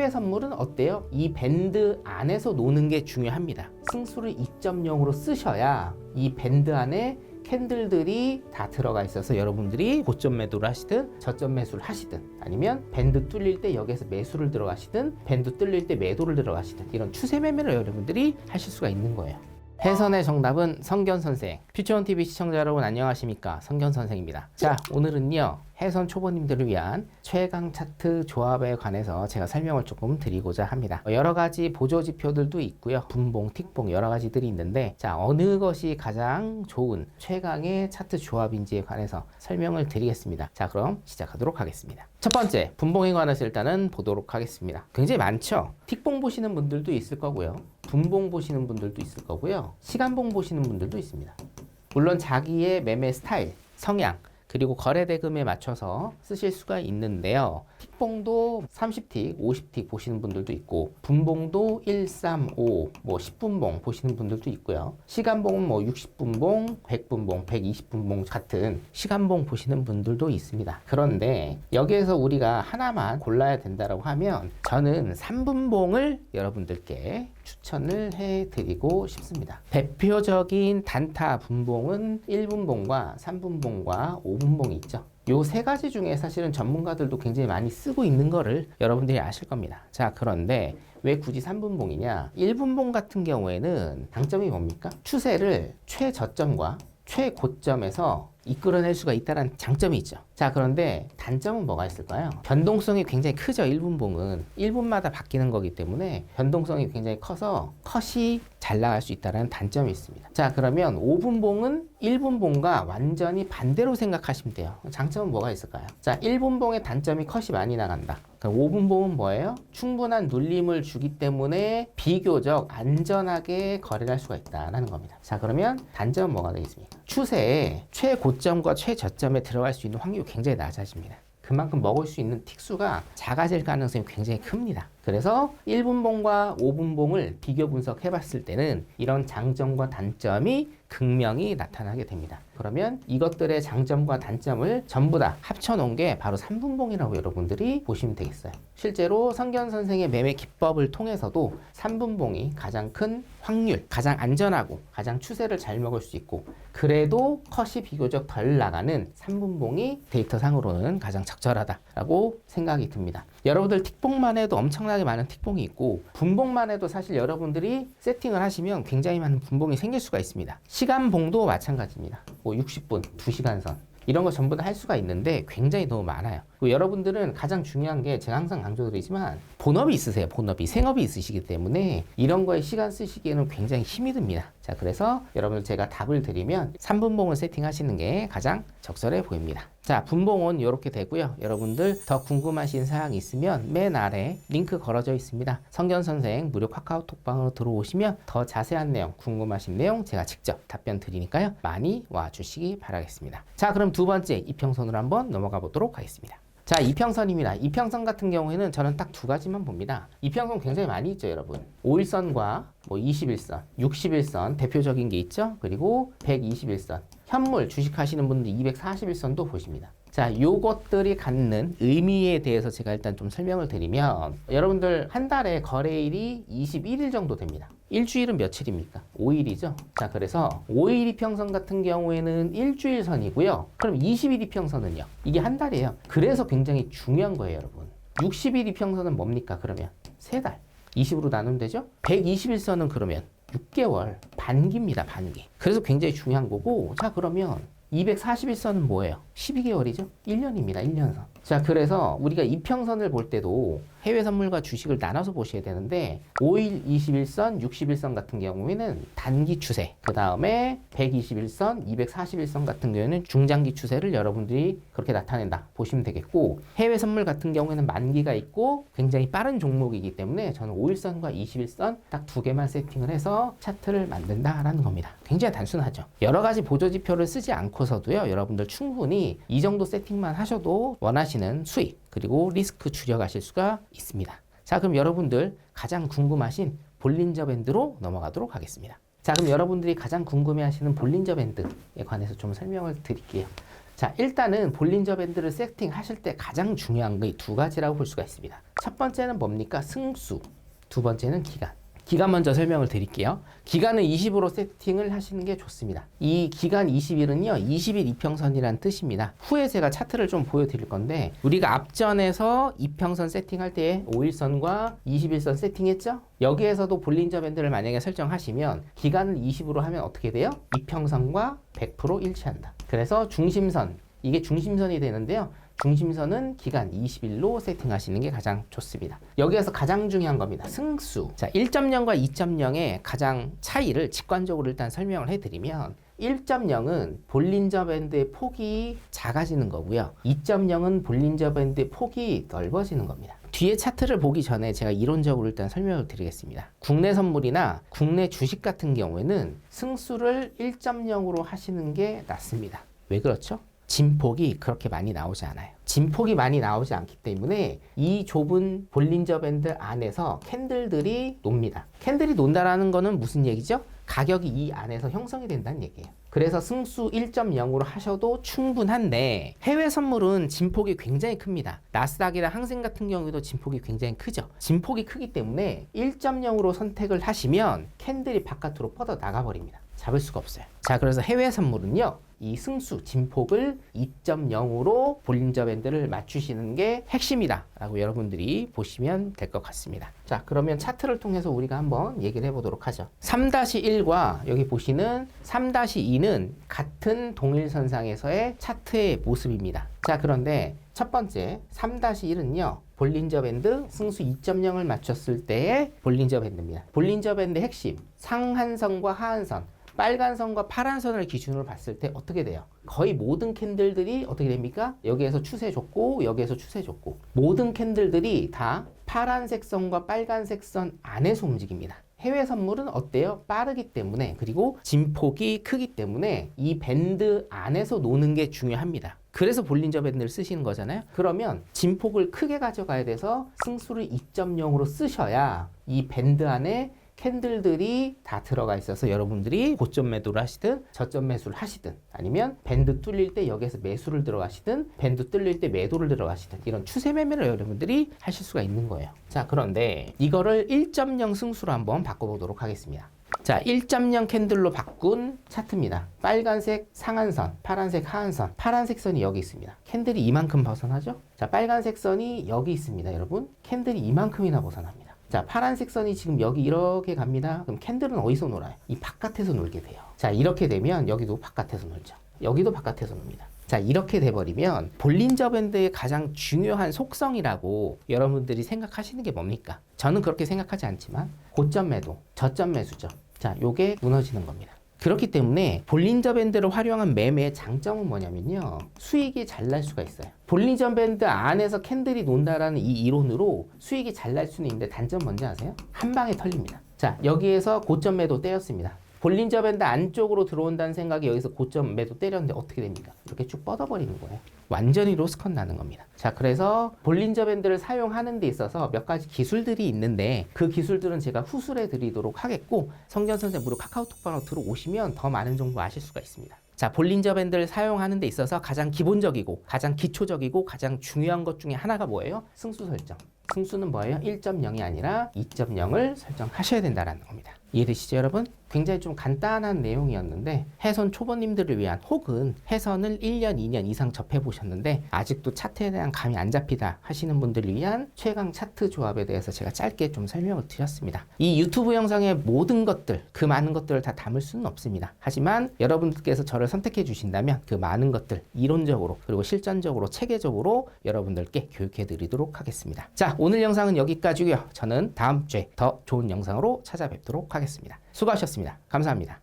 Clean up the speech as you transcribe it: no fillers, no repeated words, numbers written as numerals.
해외 선물은 어때요? 이 밴드 안에서 노는 게 중요합니다. 승수를 2.0으로 쓰셔야 이 밴드 안에 캔들들이 다 들어가 있어서 여러분들이 고점 매도를 하시든 저점 매수를 하시든 아니면 밴드 뚫릴 때 여기에서 매수를 들어가시든 밴드 뚫릴 때 매도를 들어가시든 이런 추세 매매를 여러분들이 하실 수가 있는 거예요. 해선의 정답은 성견선생. 퓨처온TV 시청자 여러분 안녕하십니까? 성견선생입니다. 자, 오늘은요 해선 초보님들을 위한 최강 차트 조합에 관해서 제가 설명을 조금 드리고자 합니다. 여러 가지 보조 지표들도 있고요. 분봉, 틱봉 여러 가지들이 있는데 자, 어느 것이 가장 좋은 최강의 차트 조합인지에 관해서 설명을 드리겠습니다. 자, 그럼 시작하도록 하겠습니다. 첫 번째, 분봉에 관해서 일단은 보도록 하겠습니다. 굉장히 많죠? 틱봉 보시는 분들도 있을 거고요. 분봉 보시는 분들도 있을 거고요. 시간봉 보시는 분들도 있습니다. 물론 자기의 매매 스타일, 성향, 그리고 거래 대금에 맞춰서 쓰실 수가 있는데요. 틱봉도 30틱, 50틱 보시는 분들도 있고 분봉도 1, 3, 5, 뭐 10분봉 보시는 분들도 있고요. 시간봉은 뭐 60분봉, 100분봉, 120분봉 같은 시간봉 보시는 분들도 있습니다. 그런데 여기에서 우리가 하나만 골라야 된다고 하면 저는 3분봉을 여러분들께 추천을 해드리고 싶습니다. 대표적인 단타 분봉은 1분봉과 3분봉과 5분봉이 있죠. 요 세 가지 중에 사실은 전문가들도 굉장히 많이 쓰고 있는 거를 여러분들이 아실 겁니다. 자, 그런데 왜 굳이 3분봉이냐? 1분봉 같은 경우에는 장점이 뭡니까? 추세를 최저점과 최고점에서 이끌어낼 수가 있다는 장점이 있죠. 자, 그런데 단점은 뭐가 있을까요? 변동성이 굉장히 크죠. 1분봉은 1분마다 바뀌는 거기 때문에 변동성이 굉장히 커서 컷이 잘 나갈 수 있다는 단점이 있습니다. 자, 그러면 5분봉은 1분봉과 완전히 반대로 생각하시면 돼요. 장점은 뭐가 있을까요? 자, 1분봉의 단점이 컷이 많이 나간다. 그럼 5분봉은 뭐예요? 충분한 눌림을 주기 때문에 비교적 안전하게 거래를 할 수가 있다는 겁니다. 자, 그러면 단점은 뭐가 되겠습니까? 추세에 최고점과 최저점에 들어갈 수 있는 확률이 굉장히 낮아집니다. 그만큼 먹을 수 있는 틱수가 작아질 가능성이 굉장히 큽니다. 그래서 1분봉과 5분봉을 비교 분석해 봤을 때는 이런 장점과 단점이 극명히 나타나게 됩니다. 그러면 이것들의 장점과 단점을 전부 다 합쳐 놓은 게 바로 3분봉이라고 여러분들이 보시면 되겠어요. 실제로 성견 선생의 매매 기법을 통해서도 3분봉이 가장 큰 확률, 가장 안전하고 가장 추세를 잘 먹을 수 있고 그래도 컷이 비교적 덜 나가는 3분봉이 데이터상으로는 가장 적절하다라고 생각이 듭니다. 여러분들 틱봉만 해도 엄청나게 많은 틱봉이 있고 분봉만 해도 사실 여러분들이 세팅을 하시면 굉장히 많은 분봉이 생길 수가 있습니다. 시간봉도 마찬가지입니다. 뭐 60분, 2시간선 이런 거 전부 다 할 수가 있는데 굉장히 너무 많아요. 그리고 여러분들은 가장 중요한 게 제가 항상 강조드리지만 본업이 있으세요. 본업이, 생업이 있으시기 때문에 이런 거에 시간 쓰시기에는 굉장히 힘이 듭니다. 자, 그래서 여러분들 제가 답을 드리면 3분봉을 세팅하시는 게 가장 적절해 보입니다. 자, 분봉은 이렇게 되고요. 여러분들 더 궁금하신 사항이 있으면 맨 아래 링크 걸어져 있습니다. 성견선생 무료 카카오톡방으로 들어오시면 더 자세한 내용, 궁금하신 내용 제가 직접 답변 드리니까요. 많이 와주시기 바라겠습니다. 자, 그럼 두 번째 이평선으로 한번 넘어가 보도록 하겠습니다. 자, 이평선입니다. 이평선 같은 경우에는 저는 딱 두 가지만 봅니다. 이평선 굉장히 많이 있죠, 여러분. 5일선과 뭐 21선, 61선 대표적인 게 있죠. 그리고 121선. 현물 주식하시는 분들 241선도 보십니다. 자, 요것들이 갖는 의미에 대해서 제가 일단 좀 설명을 드리면 여러분들 한 달에 거래일이 21일 정도 됩니다. 일주일은 며칠입니까? 5일이죠. 자, 그래서 5일 이평선 같은 경우에는 일주일 선이고요. 그럼 20일 이평선은요? 이게 한 달이에요. 그래서 굉장히 중요한 거예요, 여러분. 60일 이평선은 뭡니까? 그러면 3달. 20으로 나누면 되죠? 121선은 그러면 6개월 반기입니다, 반기. 그래서 굉장히 중요한 거고, 자, 그러면 241선은 뭐예요? 12개월이죠? 1년입니다, 1년선. 자, 그래서 우리가 이평선을 볼 때도 해외 선물과 주식을 나눠서 보셔야 되는데 5일 21선, 61선 같은 경우에는 단기 추세, 그 다음에 121선, 241선 같은 경우에는 중장기 추세를 여러분들이 그렇게 나타낸다 보시면 되겠고 해외 선물 같은 경우에는 만기가 있고 굉장히 빠른 종목이기 때문에 저는 5일선과 21선 딱 두 개만 세팅을 해서 차트를 만든다라는 겁니다. 굉장히 단순하죠. 여러 가지 보조 지표를 쓰지 않고서도요, 여러분들 충분히 이 정도 세팅만 하셔도 원하시는 수익 그리고 리스크 줄여가실 수가 있습니다. 자, 그럼 여러분들 가장 궁금하신 볼린저 밴드로 넘어가도록 하겠습니다. 자, 그럼 여러분들이 가장 궁금해하시는 볼린저 밴드에 관해서 좀 설명을 드릴게요. 자, 일단은 볼린저 밴드를 세팅하실 때 가장 중요한 게 두 가지라고 볼 수가 있습니다. 첫 번째는 뭡니까? 승수. 두 번째는 기간. 기간 먼저 설명을 드릴게요. 기간은 20으로 세팅을 하시는 게 좋습니다. 이 기간 20일은요, 20일 이평선이라는 뜻입니다. 후에 제가 차트를 좀 보여드릴 건데, 우리가 앞전에서 이평선 세팅할 때 5일선과 21선 세팅했죠? 여기에서도 볼린저 밴드를 만약에 설정하시면 기간을 20으로 하면 어떻게 돼요? 이평선과 100% 일치한다. 그래서 중심선, 이게 중심선이 되는데요. 중심선은 기간 20일로 세팅하시는 게 가장 좋습니다. 여기에서 가장 중요한 겁니다. 승수. 자, 1.0과 2.0의 가장 차이를 직관적으로 일단 설명을 해드리면 1.0은 볼린저 밴드의 폭이 작아지는 거고요. 2.0은 볼린저 밴드의 폭이 넓어지는 겁니다. 뒤에 차트를 보기 전에 제가 이론적으로 일단 설명을 드리겠습니다. 국내 선물이나 국내 주식 같은 경우에는 승수를 1.0으로 하시는 게 낫습니다. 왜 그렇죠? 진폭이 그렇게 많이 나오지 않아요. 진폭이 많이 나오지 않기 때문에 이 좁은 볼린저 밴드 안에서 캔들들이 놉니다. 캔들이 논다라는 거는 무슨 얘기죠? 가격이 이 안에서 형성이 된다는 얘기예요. 그래서 승수 1.0으로 하셔도 충분한데 해외 선물은 진폭이 굉장히 큽니다. 나스닥이나 항생 같은 경우에도 진폭이 굉장히 크죠. 진폭이 크기 때문에 1.0으로 선택을 하시면 캔들이 바깥으로 뻗어 나가버립니다. 잡을 수가 없어요. 자, 그래서 해외 선물은요, 이 승수, 진폭을 2.0으로 볼린저 밴드를 맞추시는 게 핵심이다 라고 여러분들이 보시면 될 것 같습니다. 자, 그러면 차트를 통해서 우리가 한번 얘기를 해보도록 하죠. 3-1과 여기 보시는 3-2는 같은 동일선상에서의 차트의 모습입니다. 자, 그런데 첫 번째 3-1은요, 볼린저 밴드 승수 2.0을 맞췄을 때의 볼린저 밴드입니다. 볼린저 밴드 핵심, 상한선과 하한선, 빨간 선과 파란 선을 기준으로 봤을 때 어떻게 돼요? 거의 모든 캔들들이 어떻게 됩니까? 여기에서 추세 줬고 여기에서 추세 줬고 모든 캔들들이 다 파란색 선과 빨간색 선 안에서 움직입니다. 해외 선물은 어때요? 빠르기 때문에, 그리고 진폭이 크기 때문에 이 밴드 안에서 노는 게 중요합니다. 그래서 볼린저 밴드를 쓰시는 거잖아요. 그러면 진폭을 크게 가져가야 돼서 승수를 2.0으로 쓰셔야 이 밴드 안에 캔들들이 다 들어가 있어서 여러분들이 고점 매도를 하시든 저점 매수를 하시든, 아니면 밴드 뚫릴 때 여기에서 매수를 들어가시든 밴드 뚫릴 때 매도를 들어가시든, 이런 추세 매매를 여러분들이 하실 수가 있는 거예요. 자, 그런데 이거를 1.0 승수로 한번 바꿔보도록 하겠습니다. 자, 1.0 캔들로 바꾼 차트입니다. 빨간색 상한선, 파란색 하한선, 파란색 선이 여기 있습니다. 캔들이 이만큼 벗어나죠? 자, 빨간색 선이 여기 있습니다. 여러분, 캔들이 이만큼이나 벗어납니다. 자, 파란색 선이 지금 여기 이렇게 갑니다. 그럼 캔들은 어디서 놀아요? 이 바깥에서 놀게 돼요. 자, 이렇게 되면 여기도 바깥에서 놀죠. 여기도 바깥에서 놉니다. 자, 이렇게 돼버리면 볼린저 밴드의 가장 중요한 속성이라고 여러분들이 생각하시는 게 뭡니까? 저는 그렇게 생각하지 않지만 고점 매도, 저점 매수죠. 자, 요게 무너지는 겁니다. 그렇기 때문에 볼린저 밴드를 활용한 매매의 장점은 뭐냐면요, 수익이 잘 날 수가 있어요. 볼린저 밴드 안에서 캔들이 논다라는 이 이론으로 수익이 잘 날 수는 있는데 단점 뭔지 아세요? 한 방에 털립니다. 자, 여기에서 고점 매도 때렸습니다. 볼린저 밴드 안쪽으로 들어온다는 생각이 여기서 고점 매도 때렸는데 어떻게 됩니까? 이렇게 쭉 뻗어버리는 거예요. 완전히 로스컷 나는 겁니다. 자, 그래서 볼린저 밴드를 사용하는 데 있어서 몇 가지 기술들이 있는데 그 기술들은 제가 후술해 드리도록 하겠고, 성견 선생 무료 카카오톡 번호 들어오시면 더 많은 정보 아실 수가 있습니다. 자, 볼린저 밴드를 사용하는 데 있어서 가장 기본적이고 가장 기초적이고 가장 중요한 것 중에 하나가 뭐예요? 승수 설정. 승수는 뭐예요? 1.0이 아니라 2.0을 설정하셔야 된다는 겁니다. 이해되시죠, 여러분? 굉장히 좀 간단한 내용이었는데 해선 초보님들을 위한, 혹은 해선을 1년, 2년 이상 접해보셨는데 아직도 차트에 대한 감이 안 잡히다 하시는 분들을 위한 최강 차트 조합에 대해서 제가 짧게 좀 설명을 드렸습니다. 이 유튜브 영상의 모든 것들, 그 많은 것들을 다 담을 수는 없습니다. 하지만 여러분들께서 저를 선택해 주신다면 그 많은 것들 이론적으로 그리고 실전적으로 체계적으로 여러분들께 교육해 드리도록 하겠습니다. 자, 오늘 영상은 여기까지고요. 저는 다음 주에 더 좋은 영상으로 찾아뵙도록 하겠습니다. 수고하셨습니다. 감사합니다.